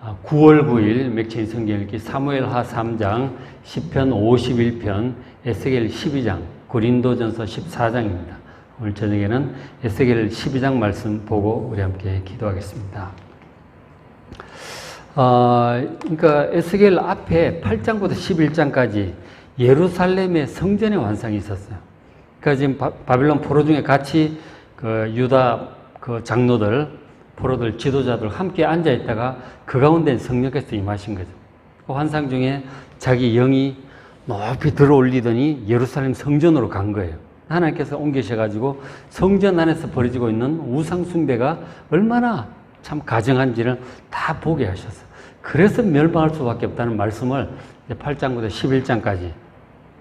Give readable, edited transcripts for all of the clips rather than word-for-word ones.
9월 9일 맥체인 성경 읽기 사무엘하 3장, 시편 51편, 에스겔 12장, 고린도전서 14장입니다. 오늘 저녁에는 에스겔 12장 말씀 보고 우리 함께 기도하겠습니다. 그러니까 에스겔 앞에 8장부터 11장까지 예루살렘의 성전의 완성이 있었어요. 그러니까 지금 바빌론 포로 중에 같이 그 유다 그 장로들, 포로들, 지도자들 함께 앉아 있다가 그 가운데 성령께서 임하신 거죠. 그 환상 중에 자기 영이 높이 들어 올리더니 예루살렘 성전으로 간 거예요. 하나님께서 옮기셔가지고 성전 안에서 벌어지고 있는 우상 숭배가 얼마나 참 가증한지를 다 보게 하셨어요. 그래서 멸망할 수밖에 없다는 말씀을 8장부터 11장까지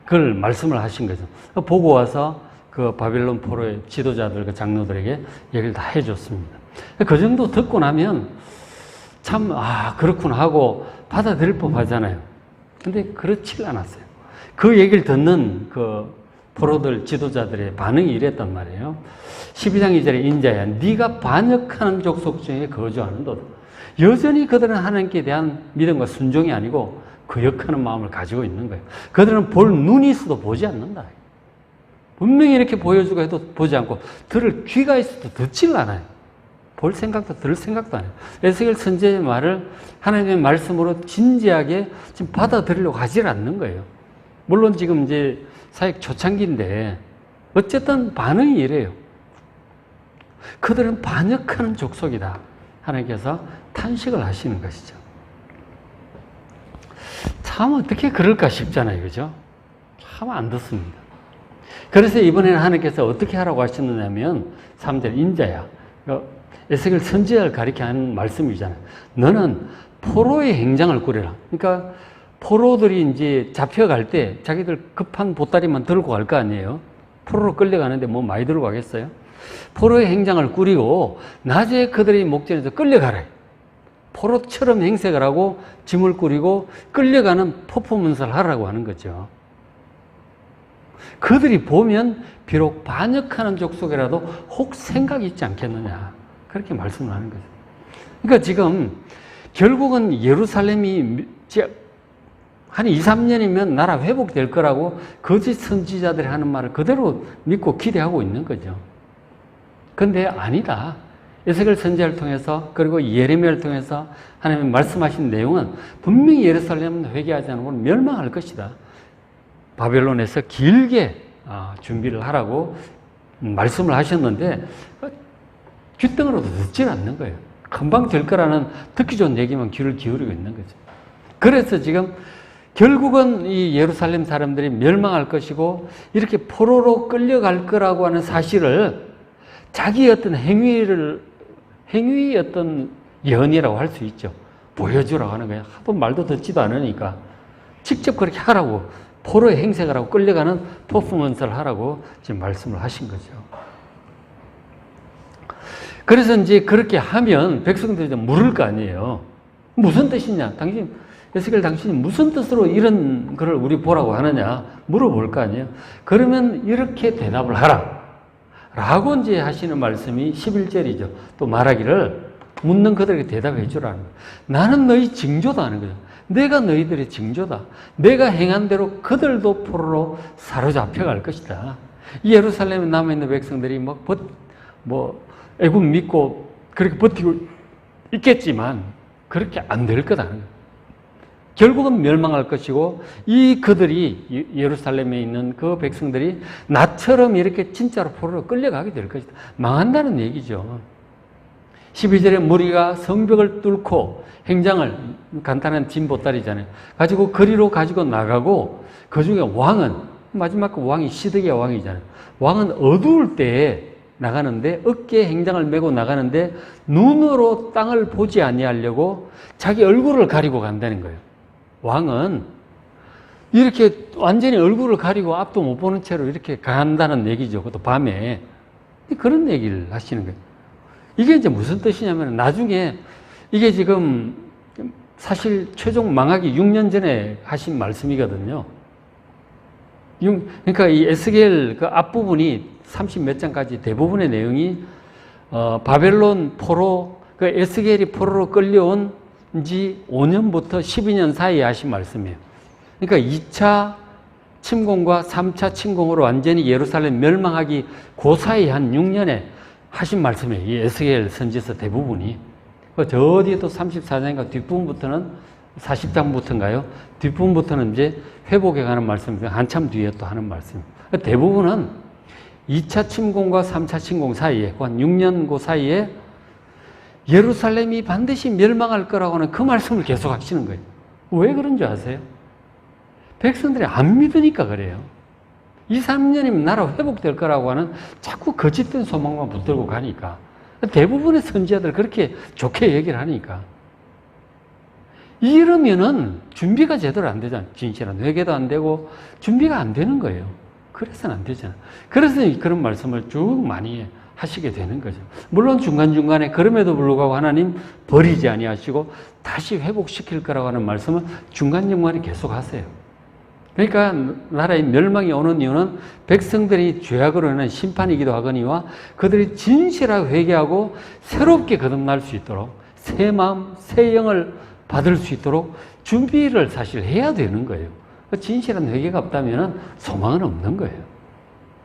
그걸 말씀을 하신 거죠. 보고 와서 그 바빌론 포로의 지도자들, 그 장로들에게 얘기를 다 해줬습니다. 그 정도 듣고 나면 참, 그렇구나 하고 받아들일 법 하잖아요. 근데 그렇지가 않았어요. 그 얘기를 듣는 그 포로들, 지도자들의 반응이 이랬단 말이에요. 12장 2절에 인자야, 네가 반역하는 족속 중에 거주하는 너도. 여전히 그들은 하나님께 대한 믿음과 순종이 아니고 거역하는 마음을 가지고 있는 거예요. 그들은 볼 눈이 있어도 보지 않는다. 분명히 이렇게 보여주고 해도 보지 않고, 들을 귀가 있어도 듣질 않아요. 볼 생각도 들을 생각도 안 해요. 에스겔 선지자의 말을 하나님의 말씀으로 진지하게 지금 받아들이려고 하질 않는 거예요. 물론 지금 이제 사역 초창기인데 어쨌든 반응이 이래요. 그들은 반역하는 족속이다. 하나님께서 탄식을 하시는 것이죠. 참 어떻게 그럴까 싶잖아요. 그죠? 참 안 듣습니다. 그래서 이번에는 하나님께서 어떻게 하라고 하셨느냐면 3절 인자야. 에스겔 선지자를 가리켜 하는 말씀이잖아요. 너는 포로의 행장을 꾸려라. 그러니까 포로들이 이제 잡혀갈 때 자기들 급한 보따리만 들고 갈 거 아니에요. 포로로 끌려가는데 뭐 많이 들고 가겠어요? 포로의 행장을 꾸리고 낮에 그들의 목전에서 끌려가라. 포로처럼 행색을 하고 짐을 꾸리고 끌려가는 퍼포먼스를 하라고 하는 거죠. 그들이 보면 비록 반역하는 족속이라도 혹 생각이 있지 않겠느냐. 그렇게 말씀을 하는 거죠. 그러니까 지금 결국은 예루살렘이 한 2, 3년이면 나라 회복될 거라고 거짓 선지자들이 하는 말을 그대로 믿고 기대하고 있는 거죠. 그런데 아니다. 에스겔 선지자를 통해서 그리고 예레미야를 통해서 하나님이 말씀하신 내용은 분명히 예루살렘은 회개하지 않으면 멸망할 것이다. 바벨론에서 길게 준비를 하라고 말씀을 하셨는데 귓등으로도 듣지 않는 거예요. 금방 될 거라는 듣기 좋은 얘기만 귀를 기울이고 있는 거죠. 그래서 지금 결국은 이 예루살렘 사람들이 멸망할 것이고 이렇게 포로로 끌려갈 거라고 하는 사실을 자기의 어떤 행위의 어떤 예언이라고 할 수 있죠. 보여주라고 하는 거예요. 하도 말도 듣지도 않으니까 직접 그렇게 하라고 포로의 행색을 하고 끌려가는 퍼포먼스를 하라고 지금 말씀을 하신 거죠. 그래서 이제 그렇게 하면 백성들이 물을 거 아니에요. 무슨 뜻이냐? 에스겔 당신이 무슨 뜻으로 이런 글을 우리 보라고 하느냐? 물어볼 거 아니에요. 그러면 이렇게 대답을 하라. 라고 이제 하시는 말씀이 11절이죠. 또 말하기를 묻는 그들에게 대답해 주라는 거예요. 나는 너희 징조다 하는 거죠. 내가 너희들의 징조다. 내가 행한 대로 그들도 포로로 사로잡혀 갈 것이다. 이 예루살렘에 남아있는 백성들이 애굽 믿고 그렇게 버티고 있겠지만 그렇게 안 될 거다. 결국은 멸망할 것이고 이 그들이 예루살렘에 있는 그 백성들이 나처럼 이렇게 진짜로 포로로 끌려가게 될 것이다. 망한다는 얘기죠. 12절에 무리가 성벽을 뚫고 행장을 간단한 짐 보따리잖아요. 가지고 거리로 가지고 나가고 그중에 왕은 마지막 그 왕이 시드기야 왕이잖아요. 왕은 어두울 때에 나가는데 어깨에 행장을 메고 나가는데 눈으로 땅을 보지 아니하려고 자기 얼굴을 가리고 간다는 거예요. 왕은 이렇게 완전히 얼굴을 가리고 앞도 못 보는 채로 이렇게 간다는 얘기죠. 그것도 밤에. 그런 얘기를 하시는 거예요. 이게 이제 무슨 뜻이냐면 나중에 이게 지금 사실 최종 망하기 6년 전에 하신 말씀이거든요. 그러니까 이 에스겔 그 앞부분이 30 몇 장까지 대부분의 내용이 바벨론 포로, 그 에스겔이 포로로 끌려온 5년부터 12년 사이에 하신 말씀이에요. 그러니까 2차 침공과 3차 침공으로 완전히 예루살렘 멸망하기 그 사이 한 6년에 하신 말씀이에요. 이 에스겔 선지서 대부분이. 저 뒤에 또 34장인가 뒷부분부터는 40장부터인가요? 뒷부분부터는 이제 회복에 관한 말씀인데 한참 뒤에 또 하는 말씀입니다. 대부분은 2차 침공과 3차 침공 사이에, 한 6년 그 사이에 예루살렘이 반드시 멸망할 거라고 하는 그 말씀을 계속 하시는 거예요. 왜 그런 줄 아세요? 백성들이 안 믿으니까 그래요. 2, 3년이면 나라 회복될 거라고 하는 자꾸 거짓된 소망만 붙들고 가니까. 대부분의 선지자들 그렇게 좋게 얘기를 하니까. 이러면은 준비가 제대로 안 되잖아요. 진실한 회개도 안 되고 준비가 안 되는 거예요. 그래서는 안 되잖아요. 그래서 그런 말씀을 쭉 많이 하시게 되는 거죠. 물론 중간중간에 그럼에도 불구하고 하나님 버리지 아니하시고 다시 회복시킬 거라고 하는 말씀은 중간중간에 계속 하세요. 그러니까 나라의 멸망이 오는 이유는 백성들이 죄악으로 인한 심판이기도 하거니와 그들이 진실하게 회개하고 새롭게 거듭날 수 있도록 새 마음, 새 영을 받을 수 있도록 준비를 사실 해야 되는 거예요. 진실한 회개가 없다면 소망은 없는 거예요.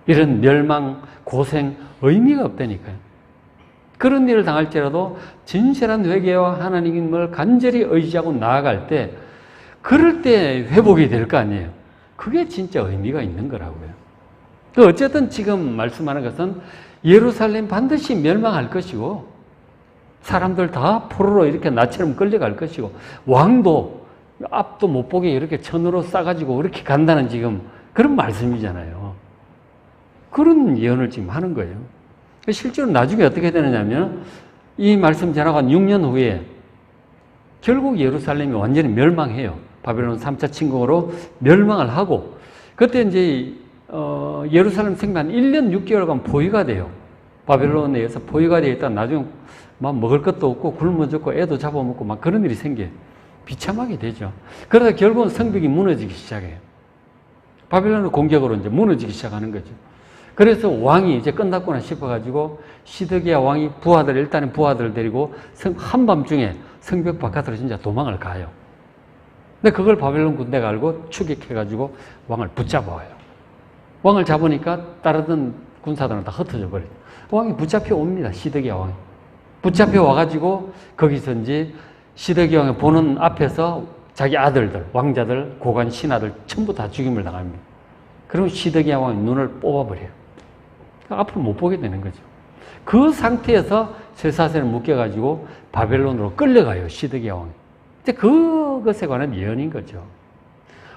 이런 멸망, 고생, 의미가 없다니까요. 그런 일을 당할지라도 진실한 회개와 하나님을 간절히 의지하고 나아갈 때 그럴 때 회복이 될 거 아니에요. 그게 진짜 의미가 있는 거라고요. 어쨌든 지금 말씀하는 것은 예루살렘 반드시 멸망할 것이고 사람들 다 포로로 이렇게 나처럼 끌려갈 것이고 왕도 앞도 못 보게 이렇게 천으로 싸가지고 이렇게 간다는 지금 그런 말씀이잖아요. 그런 예언을 지금 하는 거예요. 실제로 나중에 어떻게 되느냐면 이 말씀 전하고 한 6년 후에 결국 예루살렘이 완전히 멸망해요. 바벨론 3차 침공으로 멸망을 하고 그때 이제 예루살렘 생만 1년 6개월간 포위가 돼요. 바벨론에 의해서 포위가 되어 있다 나중에 막 먹을 것도 없고 굶어 죽고 애도 잡아먹고 막 그런 일이 생겨요. 비참하게 되죠. 그러다 결국은 성벽이 무너지기 시작해요. 바벨론의 공격으로 이제 무너지기 시작하는 거죠. 그래서 왕이 이제 끝났구나 싶어가지고 시드기야 왕이 일단은 부하들 데리고 한밤중에 성벽 바깥으로 진짜 도망을 가요. 근데 그걸 바벨론 군대가 알고 추격해가지고 왕을 붙잡아와요. 왕을 잡으니까 따르던 군사들은 다 흩어져 버려요. 왕이 붙잡혀 옵니다. 시드기야 왕이. 붙잡혀 와가지고 거기서 이제 시드기야 왕이 보는 앞에서 자기 아들들, 왕자들, 고관 신하들 전부 다 죽임을 당합니다. 그럼 시드기야 왕이 눈을 뽑아버려요. 앞으로 못 보게 되는 거죠. 그 상태에서 쇠사슬을 묶여가지고 바벨론으로 끌려가요. 시드기야 왕이. 그것에 관한 예언인 거죠.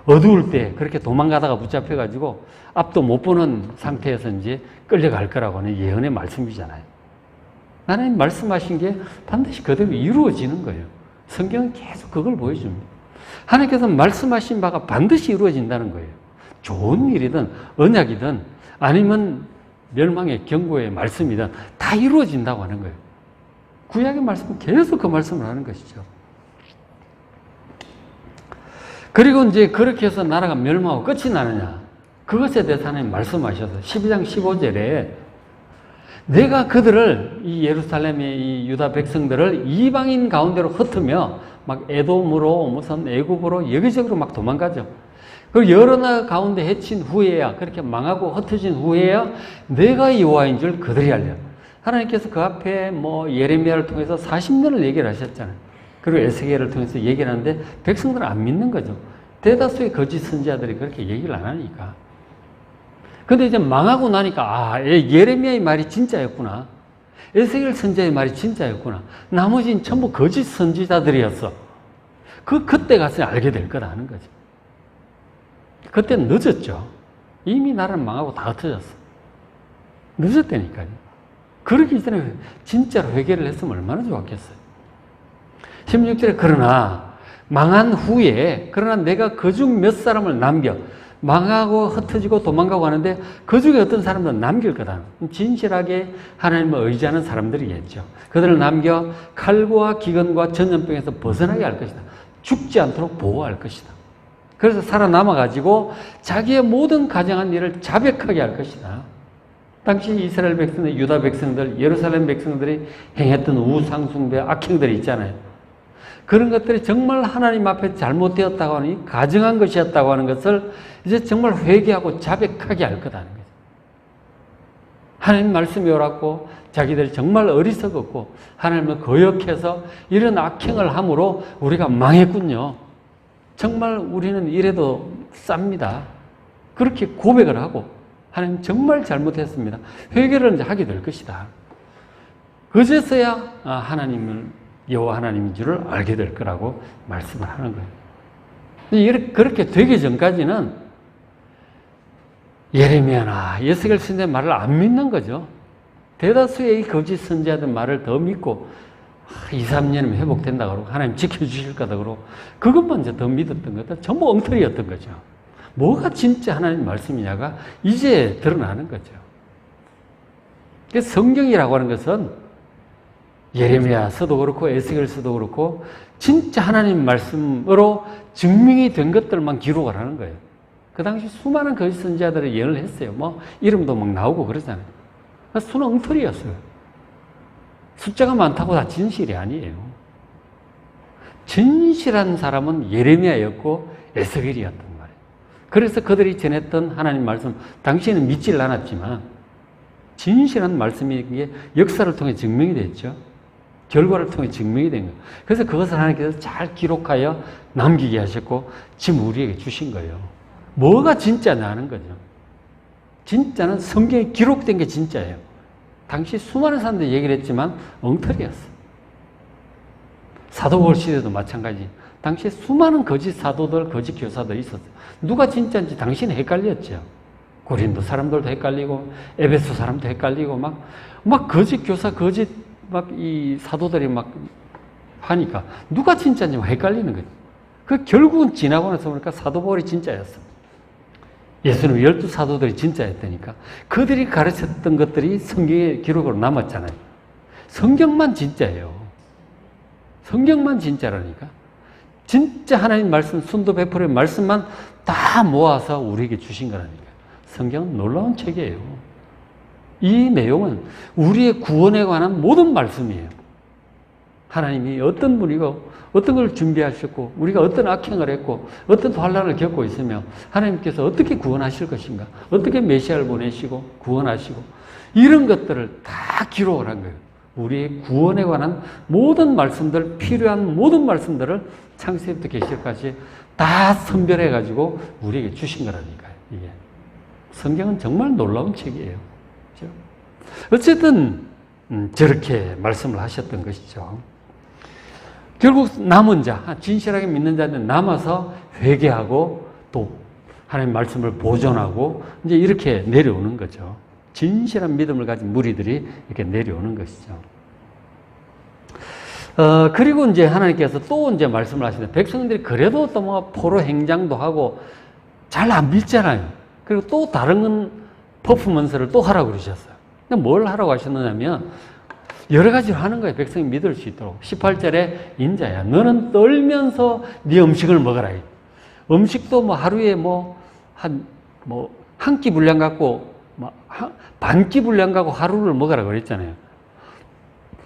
어두울 때 그렇게 도망가다가 붙잡혀가지고 앞도 못 보는 상태에서 이제 끌려갈 거라고 하는 예언의 말씀이잖아요. 하나님 말씀하신 게 반드시 그대로 이루어지는 거예요. 성경은 계속 그걸 보여줍니다. 하나님께서 말씀하신 바가 반드시 이루어진다는 거예요. 좋은 일이든 언약이든 아니면 멸망의 경고의 말씀이든 다 이루어진다고 하는 거예요. 구약의 말씀은 계속 그 말씀을 하는 것이죠. 그리고 이제 그렇게 해서 나라가 멸망하고 끝이 나느냐. 그것에 대해서 하나님 말씀하셔서 12장 15절에 내가 그들을 이 예루살렘의 이 유다 백성들을 이방인 가운데로 흩으며 막 에돔으로 무슨 애굽으로 여기저기로 막 도망가죠. 그 여러 나라 가운데 해친 후에야 그렇게 망하고 흩어진 후에야 내가 여호와인 줄 그들이 알려. 하나님께서 그 앞에 뭐 예레미야를 통해서 40년을 얘기를 하셨잖아요. 그리고 에스겔을 통해서 얘기를 하는데 백성들은 안 믿는 거죠. 대다수의 거짓 선지자들이 그렇게 얘기를 안 하니까. 근데 이제 망하고 나니까 예레미야의 말이 진짜였구나. 에스겔 선지자의 말이 진짜였구나. 나머지는 전부 거짓 선지자들이었어. 그때 가서 알게 될 거라는 거죠. 그때는 늦었죠. 이미 나라는 망하고 다 흩어졌어. 늦었다니까요. 그러기 전에 진짜로 회개를 했으면 얼마나 좋았겠어요. 16절에 그러나 망한 후에 그러나 내가 그중 몇 사람을 남겨 망하고 흩어지고 도망가고 하는데 그중에 어떤 사람들은 남길 거다. 진실하게 하나님을 의지하는 사람들이겠죠. 그들을 남겨 칼과 기근과 전염병에서 벗어나게 할 것이다. 죽지 않도록 보호할 것이다. 그래서 살아남아가지고 자기의 모든 가정한 일을 자백하게 할 것이다. 당시 이스라엘 백성들, 유다 백성들, 예루살렘 백성들이 행했던 우상숭배, 악행들이 있잖아요. 그런 것들이 정말 하나님 앞에 잘못되었다고 하니 가증한 것이었다고 하는 것을 이제 정말 회개하고 자백하게 할 거다는 거죠. 하나님 말씀이 옳았고 자기들이 정말 어리석었고 하나님을 거역해서 이런 악행을 함으로 우리가 망했군요. 정말 우리는 이래도 쌉니다. 그렇게 고백을 하고 하나님 정말 잘못했습니다. 회개를 이제 하게 될 것이다. 그제서야 하나님을 여호와 하나님인 줄을 알게 될 거라고 말씀을 하는 거예요. 그렇게 되기 전까지는 예레미야나 에스겔 선지자의 말을 안 믿는 거죠. 대다수의 이 거짓 선지자들 말을 더 믿고 2, 3년이면 회복된다 그러고 하나님 지켜주실 거다 그러고 그것만 이제 더 믿었던 것들 전부 엉터리였던 거죠. 뭐가 진짜 하나님 말씀이냐가 이제 드러나는 거죠. 성경이라고 하는 것은 예레미야서도 그렇고 에스겔서도 그렇고 진짜 하나님 말씀으로 증명이 된 것들만 기록을 하는 거예요. 그 당시 수많은 거짓 선지자들이 예언을 했어요. 뭐 이름도 막 나오고 그러잖아요. 수는 엉터리였어요. 숫자가 많다고 다 진실이 아니에요. 진실한 사람은 예레미야였고 에스겔이었단 말이에요. 그래서 그들이 전했던 하나님 말씀 당시에는 믿지를 않았지만 진실한 말씀이 역사를 통해 증명이 됐죠. 결과를 통해 증명이 된 거예요. 그래서 그것을 하나님께서 잘 기록하여 남기게 하셨고 지금 우리에게 주신 거예요. 뭐가 진짜냐는 거죠. 진짜는 성경에 기록된 게 진짜예요. 당시 수많은 사람들이 얘기를 했지만 엉터리였어요. 사도 바울 시대도 마찬가지. 당시에 수많은 거짓 사도들, 거짓 교사들이 있었어요. 누가 진짜인지 당시는 헷갈렸죠. 고린도 사람들도 헷갈리고 에베소 사람도 헷갈리고 막 거짓 교사, 거짓 이 사도들이 막 하니까 누가 진짜인지 헷갈리는 거죠. 그 결국은 지나고 나서 보니까 사도 바울이 진짜였어. 예수님 12사도들이 진짜였다니까. 그들이 가르쳤던 것들이 성경의 기록으로 남았잖아요. 성경만 진짜예요. 성경만 진짜라니까. 진짜 하나님 말씀, 순도 100%의 말씀만 다 모아서 우리에게 주신 거라니까. 성경은 놀라운 책이에요. 이 내용은 우리의 구원에 관한 모든 말씀이에요. 하나님이 어떤 분이고 어떤 걸 준비하셨고 우리가 어떤 악행을 했고 어떤 환난을 겪고 있으며 하나님께서 어떻게 구원하실 것인가, 어떻게 메시아를 보내시고 구원하시고 이런 것들을 다 기록을 한 거예요. 우리의 구원에 관한 모든 말씀들, 필요한 모든 말씀들을 창세기부터 계시록까지 다 선별해 가지고 우리에게 주신 거라니까요. 이게 성경은 정말 놀라운 책이에요. 그렇죠? 어쨌든 저렇게 말씀을 하셨던 것이죠. 결국 남은 자, 진실하게 믿는 자들 남아서 회개하고 또 하나님 말씀을 보존하고 이제 이렇게 내려오는 거죠. 진실한 믿음을 가진 무리들이 이렇게 내려오는 것이죠. 그리고 이제 하나님께서 또 이제 말씀을 하시는데 백성들이 그래도 또 뭐 포로 행장도 하고 잘 안 믿잖아요. 그리고 또 다른 퍼포먼스를 또 하라고 그러셨어요. 근데 뭘 하라고 하셨느냐면 여러 가지로 하는 거예요. 백성이 믿을 수 있도록. 18절에 인자야. 너는 떨면서 네 음식을 먹어라. 음식도 뭐 하루에 한 끼 분량 갖고 반 끼 분량 갖고 하루를 먹으라 그랬잖아요.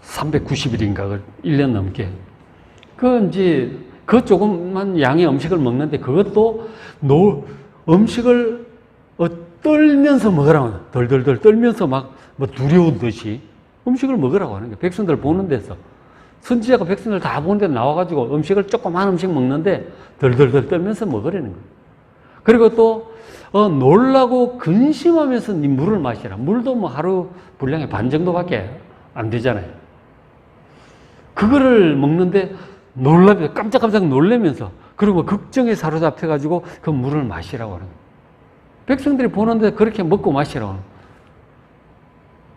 390일인가 1년 넘게. 그 조금만 양의 음식을 먹는데 그것도 음식을 떨면서 먹으라고. 덜덜덜 떨면서 두려운 듯이 음식을 먹으라고 하는 거예요. 백성들 보는 데서. 선지자가 백성들 다 보는 데 나와가지고 음식을 조그만 음식 먹는데 덜덜덜 떨면서 먹으라는 거예요. 그리고 또 놀라고 근심하면서 네 물을 마시라. 물도 뭐 하루 분량의 반 정도밖에 안 되잖아요. 그거를 먹는데 깜짝깜짝 놀라면서 그리고 걱정에 사로잡혀가지고 그 물을 마시라고 하는 거예요. 백성들이 보는데 그렇게 먹고 마시라고 하는 거예요.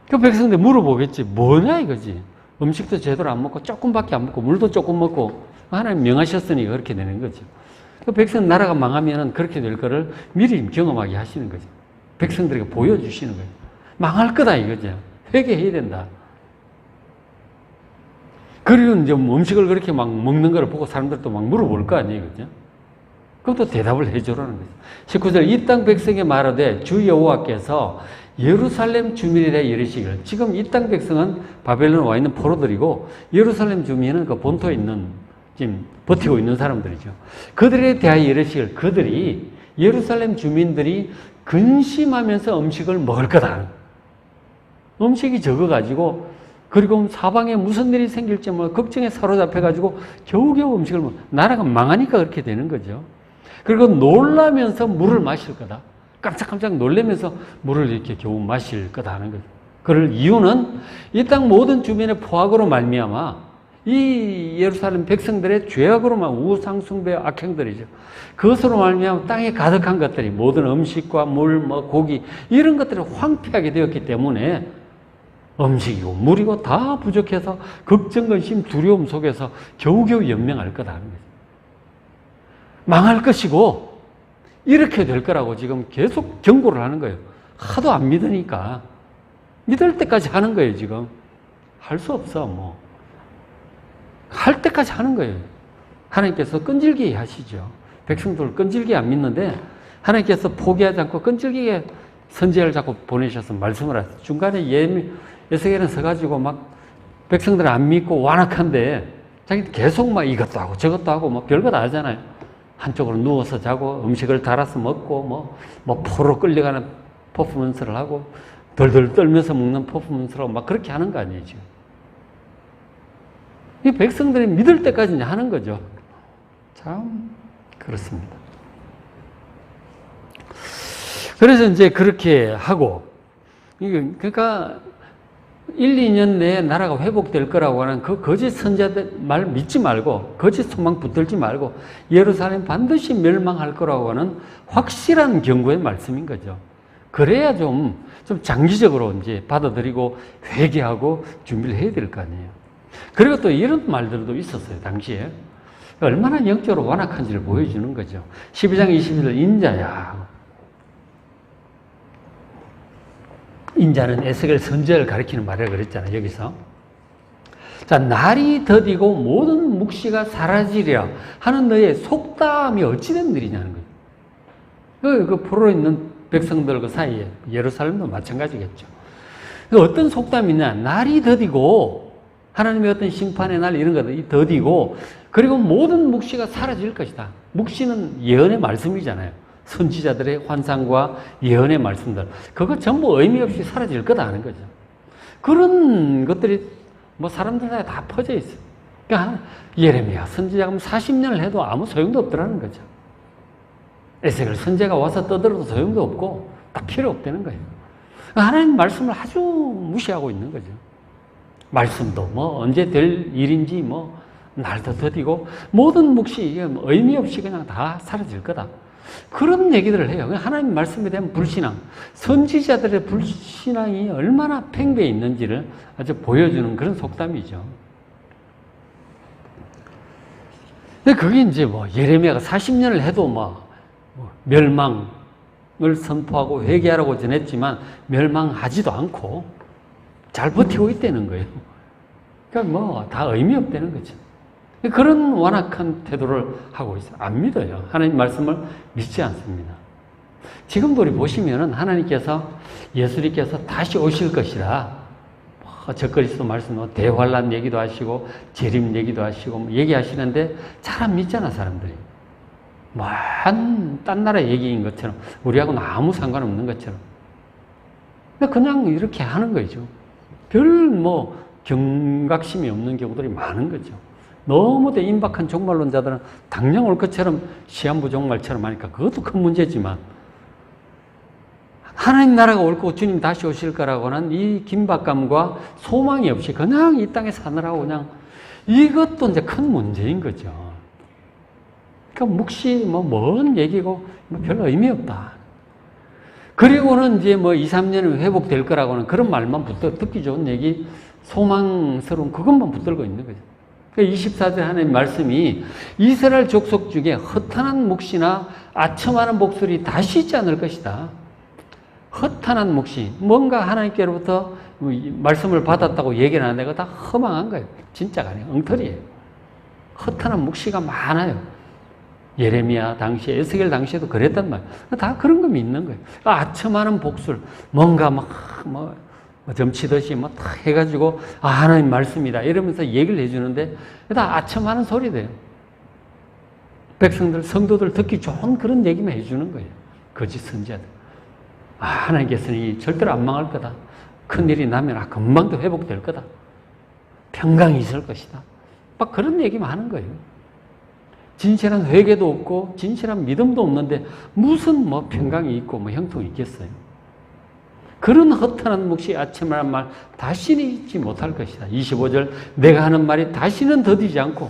그 백성들이 물어보겠지. 뭐냐 이거지. 음식도 제대로 안 먹고 조금밖에 안 먹고 물도 조금 먹고 하나님 명하셨으니 그렇게 되는 거죠. 그 백성 나라가 망하면 그렇게 될 거를 미리 경험하게 하시는 거죠. 백성들에게 보여주시는 거예요. 망할 거다 이거죠. 회개해야 된다. 그리고 이제 음식을 그렇게 막 먹는 걸 보고 사람들도 막 물어볼 거 아니에요. 그죠? 그것도 대답을 해주라는 거죠. 19절 이 땅 백성에 말하되 주 여호와께서 예루살렘 주민이라 이르시기를. 지금 이 땅 백성은 바벨론에 와 있는 포로들이고 예루살렘 주민은 그 본토에 있는 지금 버티고 있는 사람들이죠. 그들에 대하여 이르시길 그들이 예루살렘 주민들이 근심하면서 음식을 먹을 거다. 음식이 적어가지고 그리고 사방에 무슨 일이 생길지 뭐 걱정에 사로잡혀가지고 겨우겨우 음식을 나라가 망하니까 그렇게 되는 거죠. 그리고 놀라면서 물을 마실 거다. 깜짝깜짝 놀라면서 물을 이렇게 겨우 마실 거다 하는 거죠. 그럴 이유는 이 땅 모든 주민의 포악으로 말미암아 이 예루살렘 백성들의 죄악으로만 우상 숭배 악행들이죠. 그것으로 말미암아 땅에 가득한 것들이 모든 음식과 물, 뭐 고기 이런 것들이 황폐하게 되었기 때문에 음식이고 물이고 다 부족해서 걱정, 근심, 두려움 속에서 겨우겨우 연명할 거다 하는 거죠. 망할 것이고 이렇게 될 거라고 지금 계속 경고를 하는 거예요. 하도 안 믿으니까 믿을 때까지 하는 거예요. 지금 할 수 없어 뭐. 할 때까지 하는 거예요. 하나님께서 끈질기게 하시죠. 백성들 끈질기게 안 믿는데 하나님께서 포기하지 않고 끈질기게 선지자를 자꾸 보내셔서 말씀을 하세요. 중간에 에스겔은 서가지고 막 백성들은 안 믿고 완악한데 자기 계속 막 이것도 하고 저것도 하고 뭐 별거 다 하잖아요. 한쪽으로 누워서 자고 음식을 달아서 먹고 뭐 포로 끌려가는 퍼포먼스를 하고 덜덜 떨면서 먹는 퍼포먼스를 하고 막 그렇게 하는 거 아니에요 지금. 이 백성들이 믿을 때까지 하는 거죠. 참 그렇습니다. 그래서 이제 그렇게 하고 그러니까 1, 2년 내에 나라가 회복될 거라고 하는 그 거짓 선지자들 말 믿지 말고 거짓 소망 붙들지 말고 예루살렘 반드시 멸망할 거라고 하는 확실한 경고의 말씀인 거죠. 그래야 좀 장기적으로 이제 받아들이고 회개하고 준비를 해야 될 거 아니에요. 그리고 또 이런 말들도 있었어요, 당시에. 얼마나 영적으로 완악한지를 보여주는 거죠. 12장 21절, 인자야. 인자는 에스겔 선지자를 가리키는 말이라고 그랬잖아요, 여기서. 자, 날이 더디고 모든 묵시가 사라지리라 하는 너의 속담이 어찌된 일이냐는 거예요. 그 포로에 있는 백성들 그 사이에, 예루살렘도 마찬가지겠죠. 어떤 속담이냐, 날이 더디고, 하나님의 어떤 심판의 날 이런 것들이 더디고 그리고 모든 묵시가 사라질 것이다. 묵시는 예언의 말씀이잖아요. 선지자들의 환상과 예언의 말씀들. 그거 전부 의미 없이 사라질 거다 하는 거죠. 그런 것들이 뭐 사람들 사이에 다 퍼져 있어요. 그러니까 예레미야 선지자가 40년을 해도 아무 소용도 없더라는 거죠. 에스겔 선지자가 와서 떠들어도 소용도 없고 다 필요 없다는 거예요. 하나님 말씀을 아주 무시하고 있는 거죠. 말씀도 뭐 언제 될 일인지 뭐 날도 더디고 모든 묵시 이게 뭐 의미 없이 그냥 다 사라질 거다. 그런 얘기들을 해요. 하나님 말씀에 대한 불신앙, 선지자들의 불신앙이 얼마나 팽배해 있는지를 아주 보여주는 그런 속담이죠. 근데 그게 이제 뭐 예레미야가 40년을 해도 뭐 멸망을 선포하고 회개하라고 전했지만 멸망하지도 않고 잘 버티고 있다는 거예요. 그러니까 뭐 다 의미 없다는 거죠. 그런 완악한 태도를 하고 있어요. 안 믿어요. 하나님 말씀을 믿지 않습니다. 지금도 우리 보시면은 하나님께서 예수님께서 다시 오실 것이라 적그리스도 말씀, 대환란 얘기도 하시고 재림 얘기도 하시고 뭐 얘기하시는데 잘 안 믿잖아 사람들이. 딴 나라 얘기인 것처럼 우리하고는 아무 상관없는 것처럼. 그냥 이렇게 하는 거죠. 별 경각심이 없는 경우들이 많은 거죠. 너무도 임박한 종말론자들은 당장 올 것처럼 시한부 종말처럼 하니까 그것도 큰 문제지만 하나님 나라가 올 거고 주님 다시 오실 거라고 하는 이 긴박감과 소망이 없이 그냥 이 땅에 사느라고 그냥 이것도 이제 큰 문제인 거죠. 그러니까 묵시 먼 얘기고 별 의미 없다. 그리고는 이제 2, 3년은 회복될 거라고는 그런 말만 듣기 좋은 얘기, 소망스러운 그것만 붙들고 있는 거죠. 그러니까 24절 하나님 말씀이 이스라엘 족속 중에 허탄한 묵시나 아첨하는 목소리 다시 있지 않을 것이다. 허탄한 묵시, 뭔가 하나님께로부터 말씀을 받았다고 얘기를 하는데 그거 다 허망한 거예요. 진짜가 아니에요. 엉터리예요. 허탄한 묵시가 많아요. 예레미야 당시에, 에스겔 당시에도 그랬단 말이에요. 다 그런 거 믿는 거예요. 아첨하는 복술, 뭔가 점치듯이 다 해가지고, 하나님 말씀이다. 이러면서 얘기를 해주는데, 다 아첨하는 소리돼요. 백성들, 성도들 듣기 좋은 그런 얘기만 해주는 거예요. 거짓 선지자들. 하나님께서는 절대로 안 망할 거다. 큰일이 나면 금방도 회복될 거다. 평강이 있을 것이다. 막 그런 얘기만 하는 거예요. 진실한 회개도 없고 진실한 믿음도 없는데 무슨 평강이 있고 형통이 있겠어요. 그런 허탄한 묵시 아첨이란 말 다시는 잊지 못할 것이다. 25절 내가 하는 말이 다시는 더디지 않고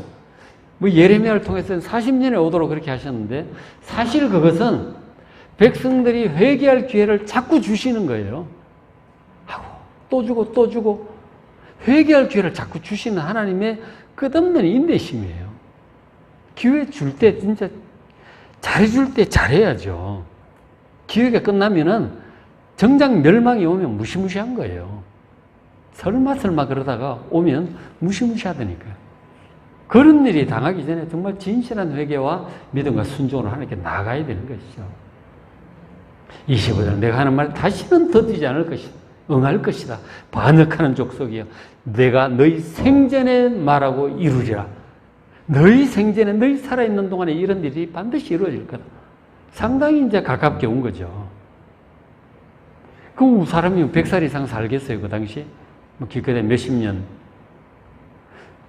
예레미야를 통해서는 40년에 오도록 그렇게 하셨는데 사실 그것은 백성들이 회개할 기회를 자꾸 주시는 거예요. 하고 또 주고 또 주고 회개할 기회를 자꾸 주시는 하나님의 끝없는 인내심이에요. 기회 줄 때 진짜 잘해줄 때 잘해야죠. 기회가 끝나면은 정작 멸망이 오면 무시무시한 거예요. 설마 그러다가 오면 무시무시하다니까요. 그런 일이 당하기 전에 정말 진실한 회개와 믿음과 순종으로 하나님께 나아가야 되는 것이죠. 25절 내가 하는 말 다시는 더디지 않을 것이다. 응할 것이다. 반역하는 족속이여 내가 너희 생전에 말하고 이루리라. 너희 생전에 너희 살아있는 동안에 이런 일이 반드시 이루어질 거다. 상당히 이제 가깝게 온 거죠. 그 사람이 100살 이상 살겠어요, 그 당시? 기껏해 몇십 년.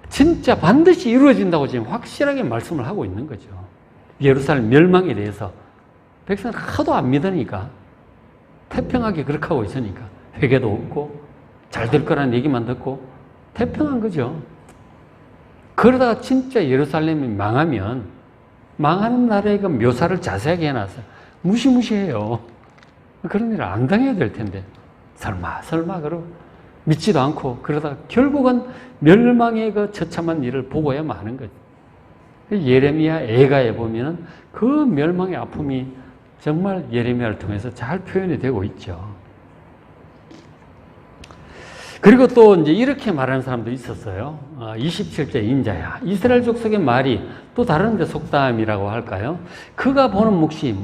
진짜 반드시 이루어진다고 지금 확실하게 말씀을 하고 있는 거죠. 예루살렘 멸망에 대해서. 백성은 하도 안 믿으니까. 태평하게 그렇게 하고 있으니까. 회개도 없고, 잘 될 거라는 얘기만 듣고, 태평한 거죠. 그러다가 진짜 예루살렘이 망하면, 망하는 나라의 그 묘사를 자세하게 해놨어요. 무시무시해요. 그런 일을 안 당해야 될 텐데. 설마, 그러고 믿지도 않고, 그러다가 결국은 멸망의 그 처참한 일을 보고야 마는 거죠. 예레미야 애가에 보면은 그 멸망의 아픔이 정말 예레미야를 통해서 잘 표현이 되고 있죠. 그리고 또 이제 이렇게 말하는 사람도 있었어요. 27제 인자야. 이스라엘 족속의 말이 또 다른 데 속담이라고 할까요? 그가 보는 묵시,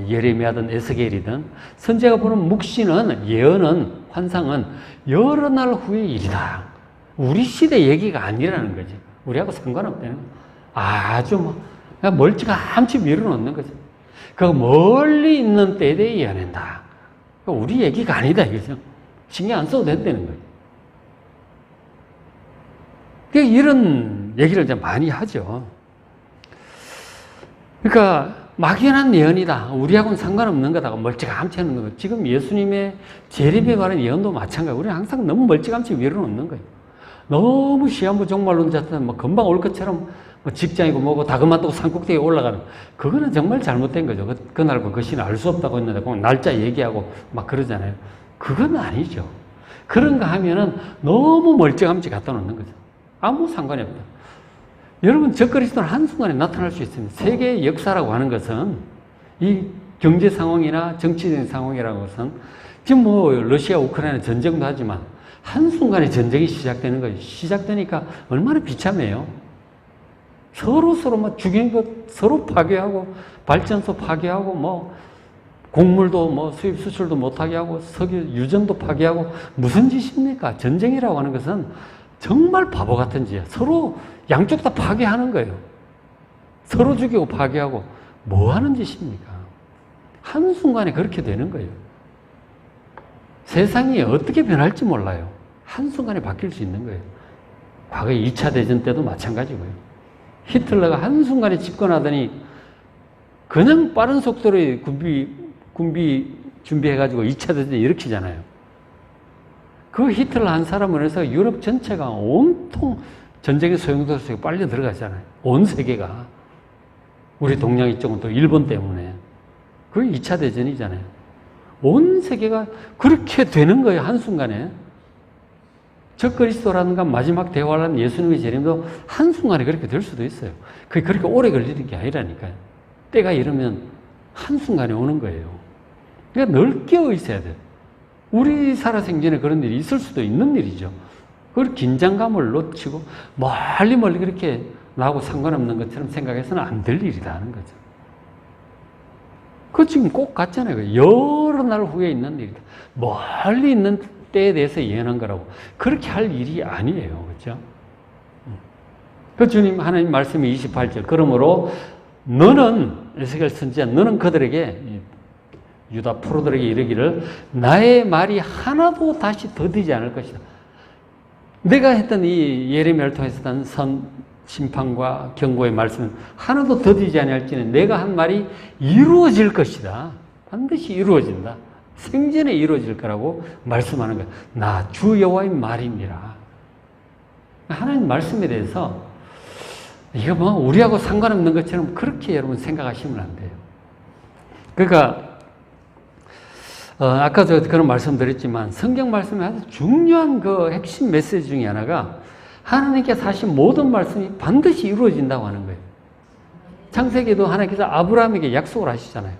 예레미야든 에스겔이든 선지자가 보는 묵시는 예언은 환상은 여러 날 후의 일이다. 우리 시대 얘기가 아니라는 거지. 우리하고 상관없다는 거지. 아주 그냥 멀찌감치 밀어놓는 거지. 그 멀리 있는 때에 대해 예언한다. 우리 얘기가 아니다 이거죠. 신경 안 써도 된다는 거지. 이런 얘기를 이제 많이 하죠. 그러니까 막연한 예언이다. 우리하고는 상관없는 거다. 멀찌감치 하는 거고. 지금 예수님의 재림에 관한 예언도 마찬가지고 우리는 항상 너무 멀찌감치 밀어놓는 거예요. 너무 시한부 종말론자처럼 금방 올 것처럼 직장이고 뭐고 다 그만두고 산꼭대기에 올라가는 그거는 정말 잘못된 거죠. 그날과 그 시는 알 수 없다고 했는데 날짜 얘기하고 막 그러잖아요. 그건 아니죠. 그런가 하면은 너무 멀찌감치 갖다 놓는 거죠. 아무 상관이 없다. 여러분, 적그리스도는 한순간에 나타날 수 있습니다. 세계의 역사라고 하는 것은 이 경제 상황이나 정치적인 상황이라는 것은 지금 러시아, 우크라이나 전쟁도 하지만 한순간에 전쟁이 시작되는 거예요. 시작되니까 얼마나 비참해요. 서로 죽이는 것, 서로 파괴하고, 발전소 파괴하고, 곡물도 수입 수출도 못하게 하고, 석유 유전도 파괴하고, 무슨 짓입니까? 전쟁이라고 하는 것은 정말 바보 같은 짓이에요. 서로 양쪽 다 파괴하는 거예요. 서로 죽이고 파괴하고 뭐 하는 짓입니까? 한순간에 그렇게 되는 거예요. 세상이 어떻게 변할지 몰라요. 한순간에 바뀔 수 있는 거예요. 과거 2차 대전 때도 마찬가지고요. 히틀러가 한순간에 집권하더니 그냥 빠른 속도로 군비 준비해가지고 2차 대전을 일으키잖아요. 그 히틀러 한 사람을 해서 유럽 전체가 온통 전쟁의 소용돌이 속에 빨려 들어가잖아요. 온 세계가. 우리 동양 이쪽은 또 일본 때문에. 그게 2차 대전이잖아요. 온 세계가 그렇게 되는 거예요. 한순간에. 적그리스도라든가 마지막 대화라는 예수님의 재림도 한순간에 그렇게 될 수도 있어요. 그게 그렇게 오래 걸리는 게 아니라니까요. 때가 이러면 한순간에 오는 거예요. 그러니까 늘 깨어 있어야 돼요. 우리 살아생전에 그런 일이 있을 수도 있는 일이죠. 그걸 긴장감을 놓치고 멀리 그렇게 나하고 상관없는 것처럼 생각해서는 안 될 일이다 하는 거죠. 그거 지금 꼭 같잖아요. 여러 날 후에 있는 일이다. 멀리 있는 때에 대해서 예언한 거라고. 그렇게 할 일이 아니에요. 그렇죠? 그 주님 하나님 말씀이 28절. 그러므로 너는 에스겔 선지자 너는 그들에게 유다 프로들에게 이르기를 나의 말이 하나도 다시 더디지 않을 것이다. 내가 했던 이 예레미야를 통해서 했던 심판과 경고의 말씀은 하나도 더디지 아니할지는 내가 한 말이 이루어질 것이다. 반드시 이루어진다. 생전에 이루어질 거라고 말씀하는 거야. 나 주 여호와의 말입니다. 하나님 말씀에 대해서 이거 뭐 우리하고 상관없는 것처럼 그렇게 여러분 생각하시면 안 돼요. 그러니까 아까 저 그런 말씀드렸지만 성경 말씀의 아주 중요한 그 핵심 메시지 중에 하나가 하나님께서 하신 모든 말씀이 반드시 이루어진다고 하는 거예요. 창세기도 하나님께서 아브라함에게 약속을 하시잖아요.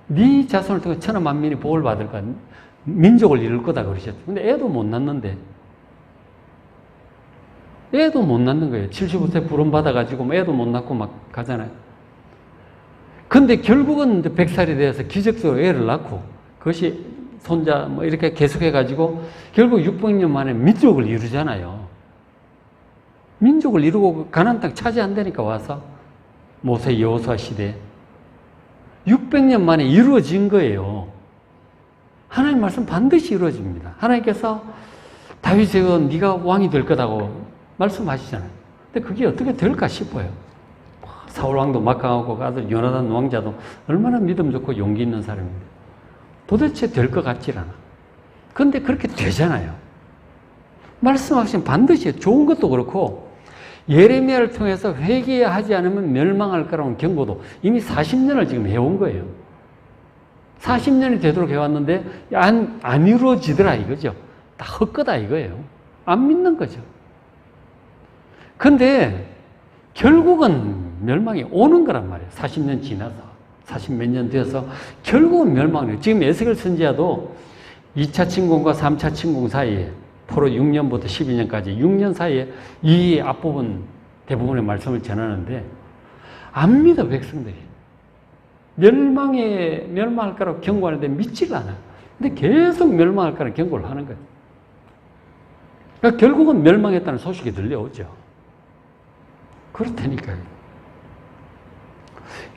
네 자손을 통해 천하 만민이 복을 받을 거야. 민족을 이룰 거다 그러셨죠. 근데 애도 못 낳는데. 애도 못 낳는 거예요. 75세 부름 받아가지고 애도 못 낳고 막 가잖아요. 근데 결국은 100살이 되어서 기적적으로 애를 낳고 그것이 손자 뭐 이렇게 계속해가지고 결국 600년 만에 민족을 이루잖아요. 민족을 이루고 가나안 땅 차지한다니까 와서 모세 여호수아 시대에 600년 만에 이루어진 거예요. 하나님 말씀 반드시 이루어집니다. 하나님께서 다윗에게 네가 왕이 될 거다고 말씀하시잖아요. 근데 그게 어떻게 될까 싶어요. 사울 왕도 막강하고 아들 요나단 왕자도 얼마나 믿음 좋고 용기 있는 사람인데 도대체 될 것 같질 않아. 그런데 그렇게 되잖아요. 말씀하신 반드시 좋은 것도 그렇고 예레미야를 통해서 회개하지 않으면 멸망할 거라는 경고도 이미 40년을 지금 해온 거예요. 40년이 되도록 해왔는데 안 이루어지더라 이거죠. 다 헛거다 이거예요. 안 믿는 거죠. 근데 결국은 멸망이 오는 거란 말이에요. 40년 지나서 40 몇 년 되어서 결국은 멸망이에요. 지금 에스겔 선지자도 2차 침공과 3차 침공 사이에 포로 6년부터 12년까지 6년 사이에 이 앞부분 대부분의 말씀을 전하는데 안 믿어 백성들이. 멸망할 거라고 경고하는데 믿지를 않아요. 근데 계속 멸망할 거라고 경고를 하는 거예요. 그러니까 결국은 멸망했다는 소식이 들려오죠. 그렇다니까요.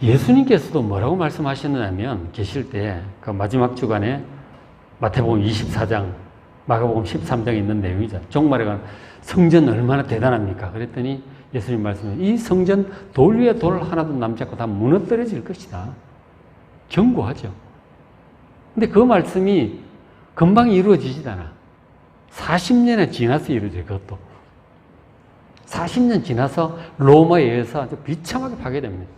예수님께서도 뭐라고 말씀하셨느냐면 계실 때 그 마지막 주간에 마태복음 24장 마가복음 13장에 있는 내용이죠. 종말에 관한 성전 얼마나 대단합니까? 그랬더니 예수님 말씀은 이 성전 돌 위에 돌 하나도 남지 않고 다 무너뜨려질 것이다. 경고하죠. 근데 그 말씀이 금방 이루어지지 않아. 40년에 지나서 이루어져요. 그것도. 40년 지나서 로마에 의해서 아주 비참하게 파괴됩니다.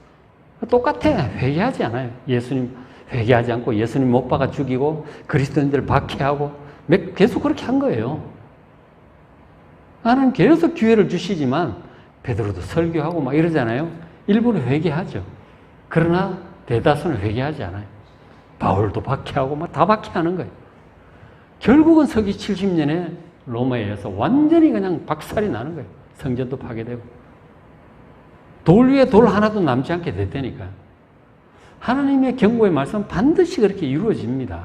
똑같아. 회개하지 않아요. 예수님 회개하지 않고 예수님 못 박아 죽이고 그리스도인들을 박해하고 계속 그렇게 한 거예요. 하나님 계속 기회를 주시지만 베드로도 설교하고 막 이러잖아요. 일부는 회개하죠. 그러나 대다수는 회개하지 않아요. 바울도 박해하고 막 다 박해하는 거예요. 결국은 서기 70년에 로마에 의해서 완전히 그냥 박살이 나는 거예요. 성전도 파괴되고 돌 위에 돌 하나도 남지 않게 됐다니까요. 하나님의 경고의 말씀은 반드시 그렇게 이루어집니다.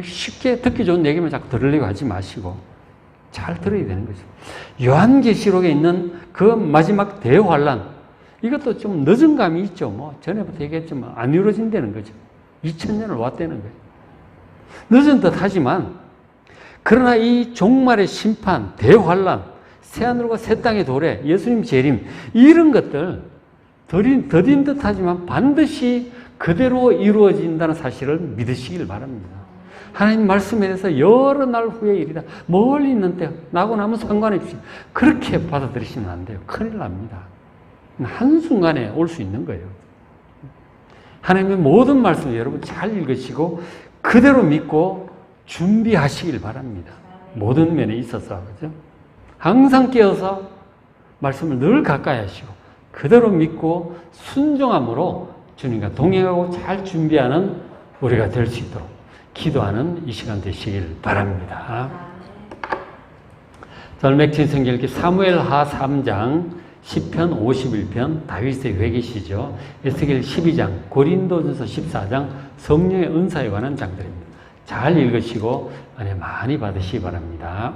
쉽게 듣기 좋은 얘기만 자꾸 들으려고 하지 마시고 잘 들어야 되는 거죠. 요한계시록에 있는 그 마지막 대환란, 이것도 좀 늦은 감이 있죠. 뭐 전에부터 얘기했지만 안 이루어진다는 거죠. 2000년을 왔다는 거예요. 늦은 듯 하지만 그러나 이 종말의 심판, 대환란, 새하늘과 새 땅의 도래, 예수님 재림, 이런 것들 더딘 듯 하지만 반드시 그대로 이루어진다는 사실을 믿으시길 바랍니다. 하나님 말씀에 대해서 여러 날 후의 일이다. 멀리 있는 때 나고 나면 상관없이 그렇게 받아들이시면 안 돼요. 큰일 납니다. 한순간에 올 수 있는 거예요. 하나님의 모든 말씀을 여러분 잘 읽으시고 그대로 믿고 준비하시길 바랍니다. 모든 면에 있어서. 그죠? 항상 깨어서 말씀을 늘 가까이 하시고 그대로 믿고 순종함으로 주님과 동행하고 잘 준비하는 우리가 될 수 있도록 기도하는 이 시간 되시길 바랍니다. 저는 맥주인 성경 읽기 사무엘하 3장, 시편 51편, 다윗의 회개시죠. 에스겔 12장, 고린도전서 14장, 성령의 은사에 관한 장들입니다. 잘 읽으시고 은혜 많이 받으시기 바랍니다.